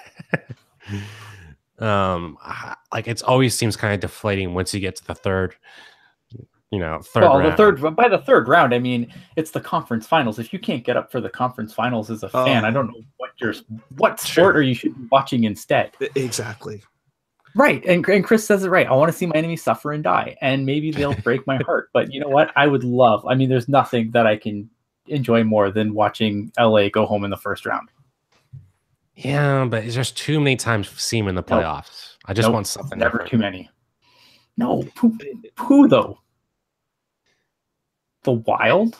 Speaker 2: like it always seems kind of deflating once you get to the third round.
Speaker 3: By the third round, I mean it's the conference finals. If you can't get up for the conference finals as a fan, I don't know what sport are you should be watching instead.
Speaker 1: Exactly.
Speaker 3: Right, and Chris says it right. I want to see my enemy suffer and die, and maybe they'll break my heart. But you know what? I would love. I mean, there's nothing that I can enjoy more than watching LA go home in the first round.
Speaker 2: Yeah, but it's just too many times we've seen him in the playoffs. I just want something.
Speaker 3: Never different. Too many. No, who though? The Wild?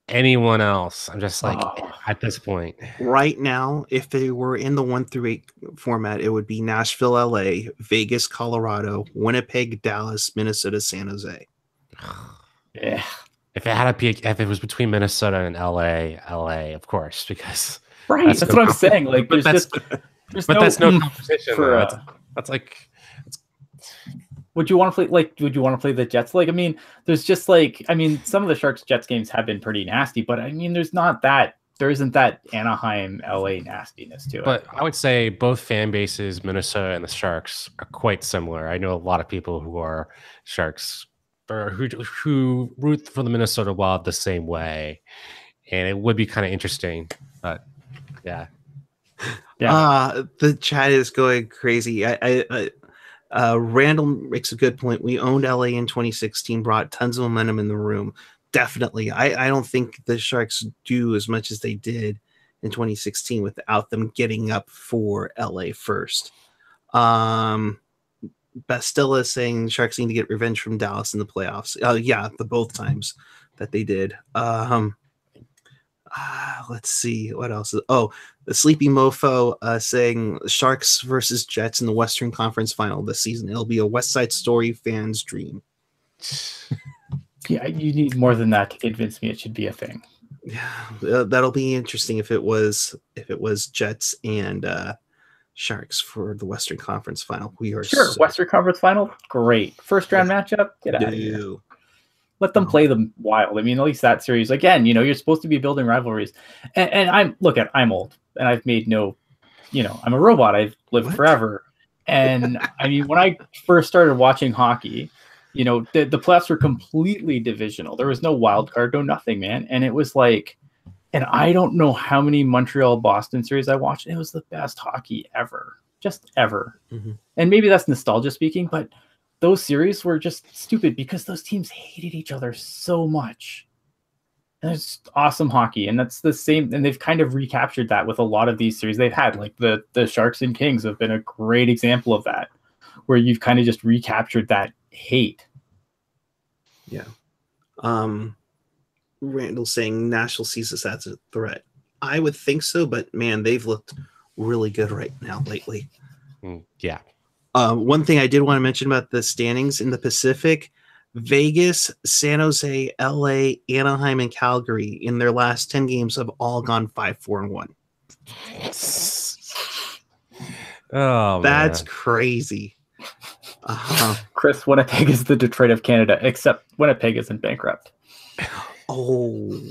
Speaker 2: Anyone else? I'm just like at this point.
Speaker 1: Right now, if they were in the 1 through 8 format, it would be Nashville, LA, Vegas, Colorado, Winnipeg, Dallas, Minnesota, San Jose.
Speaker 3: Yeah.
Speaker 2: If it was between Minnesota and LA, of course, because
Speaker 3: that's what I'm saying. Like, that's
Speaker 2: no competition. That's like.
Speaker 3: Would you want to play the Jets? Like, I mean, there's just like, I mean, some of the Sharks Jets games have been pretty nasty, but I mean, there isn't that Anaheim LA nastiness to it.
Speaker 2: But I would say both fan bases, Minnesota and the Sharks, are quite similar. I know a lot of people who are Sharks or who root for the Minnesota Wild the same way, and it would be kind of interesting. But yeah.
Speaker 1: The chat is going crazy. Randall makes a good point. We owned LA in 2016, brought tons of momentum in the room. Definitely. I don't think the Sharks do as much as they did in 2016 without them getting up for LA first. Bastilla is saying Sharks need to get revenge from Dallas in the playoffs. The both times that they did. Let's see what else. The Sleepy Mofo saying Sharks versus Jets in the Western Conference Final this season. It'll be a West Side Story fan's dream.
Speaker 3: Yeah, you need more than that to convince me it should be a thing.
Speaker 1: Yeah, that'll be interesting if it was Jets and Sharks for the Western Conference Final. We are
Speaker 3: Western Conference Final, great. First round matchup, get out of here. Let them play them Wild. I mean, at least that series, again, you're supposed to be building rivalries. And I'm old and I've made I'm a robot. I've lived forever. And I mean, when I first started watching hockey, the playoffs were completely divisional. There was no wild card, no nothing, man. And it was like, and I don't know how many Montreal-Boston series I watched. It was the best hockey ever, just ever. Mm-hmm. And maybe that's nostalgia speaking, but those series were just stupid because those teams hated each other so much. And it's awesome hockey, and that's the same. And they've kind of recaptured that with a lot of these series they've had. Like the Sharks and Kings have been a great example of that, where you've kind of just recaptured that hate.
Speaker 1: Yeah. Randall saying Nashville sees this as a threat. I would think so, but man, they've looked really good right now lately.
Speaker 2: Yeah.
Speaker 1: One thing I did want to mention about the standings in the Pacific: Vegas, San Jose, LA, Anaheim, and Calgary in their last 10 games have all gone 5-4-1.
Speaker 2: Oh,
Speaker 1: that's
Speaker 2: man.
Speaker 1: Crazy.
Speaker 3: Chris, Winnipeg is the Detroit of Canada, except Winnipeg isn't bankrupt.
Speaker 1: Oh,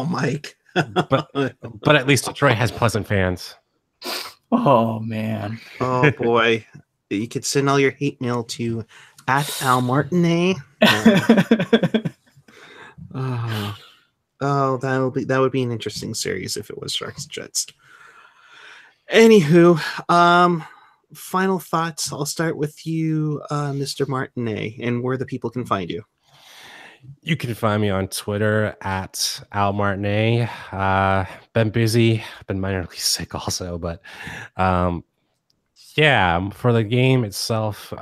Speaker 1: Mike.
Speaker 2: but at least Detroit has pleasant fans.
Speaker 3: Oh man.
Speaker 1: Oh boy. You could send all your hate mail to @AlMartinet. That would be an interesting series if it was Sharks Jets. Anywho, final thoughts. I'll start with you, Mr. Martinet, and where the people can find you.
Speaker 2: You can find me on Twitter @AlMartinet. Been busy, been minorly sick also, but yeah, for the game itself,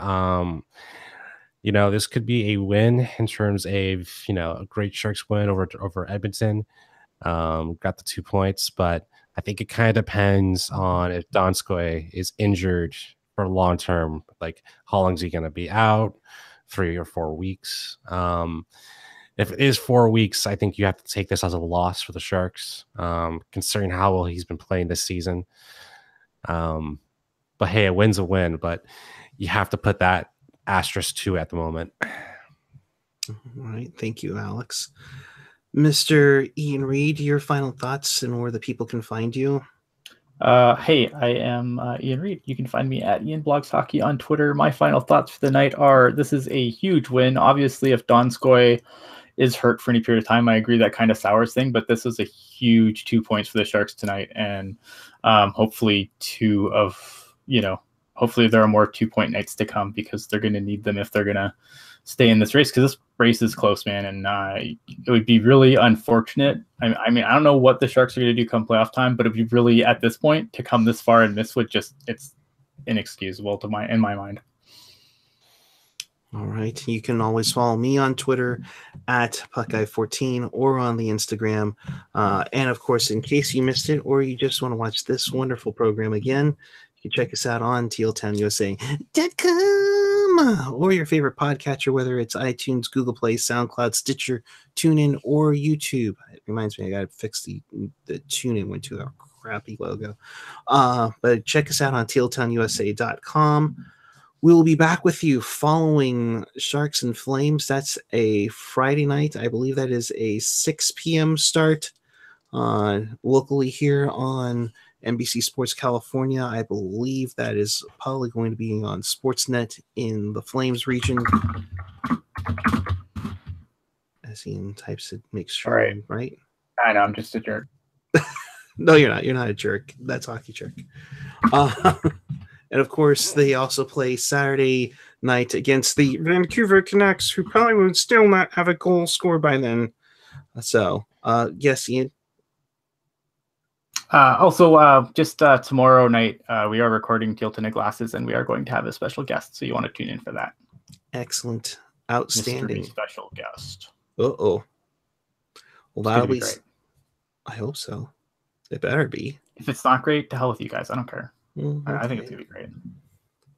Speaker 2: this could be a win in terms of, a great Sharks win over Edmonton. Got the 2 points, but I think it kind of depends on if Donskoy is injured for long term. Like, how long is he going to be out? 3 or 4 weeks. If it is 4 weeks, I think you have to take this as a loss for the Sharks, considering how well he's been playing this season. But hey, a win's a win, but you have to put that asterisk 2 at the moment.
Speaker 1: All right. Thank you, Alex. Mr. Ian Reed, your final thoughts and where the people can find you.
Speaker 3: Hey, I am Ian Reed. You can find me at Ian Blogs Hockey on Twitter. My final thoughts for the night are: this is a huge win. Obviously, if Donskoy is hurt for any period of time, I agree that kind of sours thing, but this is a huge 2 points for the Sharks tonight. And hopefully hopefully there are more 2-point nights to come, because they're going to need them if they're going to stay in this race, because this race is close, man. And it would be really unfortunate. I mean, I don't know what the Sharks are going to do come playoff time, but it'd be really, at this point, to come this far and miss it's inexcusable in my mind.
Speaker 1: All right. You can always follow me on Twitter @Puckeye14 or on the Instagram. And of course, in case you missed it or you just want to watch this wonderful program again, you can check us out on tealtownusa.com or your favorite podcatcher, whether it's iTunes, Google Play, SoundCloud, Stitcher, TuneIn, or YouTube. It reminds me, I got to fix the TuneIn one too, our crappy logo. But check us out on tealtownusa.com. We will be back with you following Sharks and Flames. That's a Friday night. I believe that is a 6 p.m. start locally here on NBC Sports California. I believe that is probably going to be on Sportsnet in the Flames region. As Ian types it, makes sure, right?
Speaker 3: I know, I'm just a jerk.
Speaker 1: No, you're not. You're not a jerk. That's Hockey Jerk. And of course, they also play Saturday night against the Vancouver Canucks, who probably would still not have a goal scored by then. So, yes, Ian.
Speaker 3: Also, just tomorrow night, we are recording Teal Tinted Glasses, and we are going to have a special guest, so you want to tune in for that.
Speaker 1: Excellent. Outstanding.
Speaker 3: Mystery special guest.
Speaker 1: Uh-oh. Well, that'll be
Speaker 3: great.
Speaker 1: I hope so. It better be.
Speaker 3: If it's not great, to hell with you guys. I don't care.
Speaker 1: Okay.
Speaker 3: I think it's going to be great.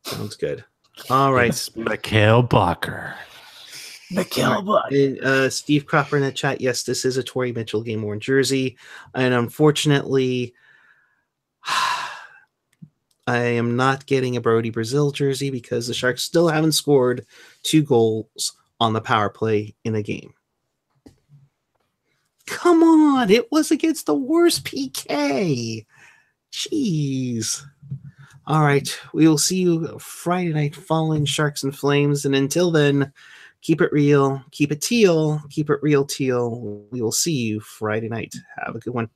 Speaker 1: Sounds good. All right.
Speaker 2: It's Mikhail Bucker.
Speaker 1: Steve Cropper in the chat. Yes, this is a Torrey Mitchell game-worn jersey. And unfortunately, I am not getting a Brody Brazil jersey because the Sharks still haven't scored 2 goals on the power play in a game. Come on. It was against the worst PK. Jeez. All right. We will see you Friday night following Sharks and Flames. And until then, keep it real, keep it teal, keep it real teal. We will see you Friday night. Have a good one.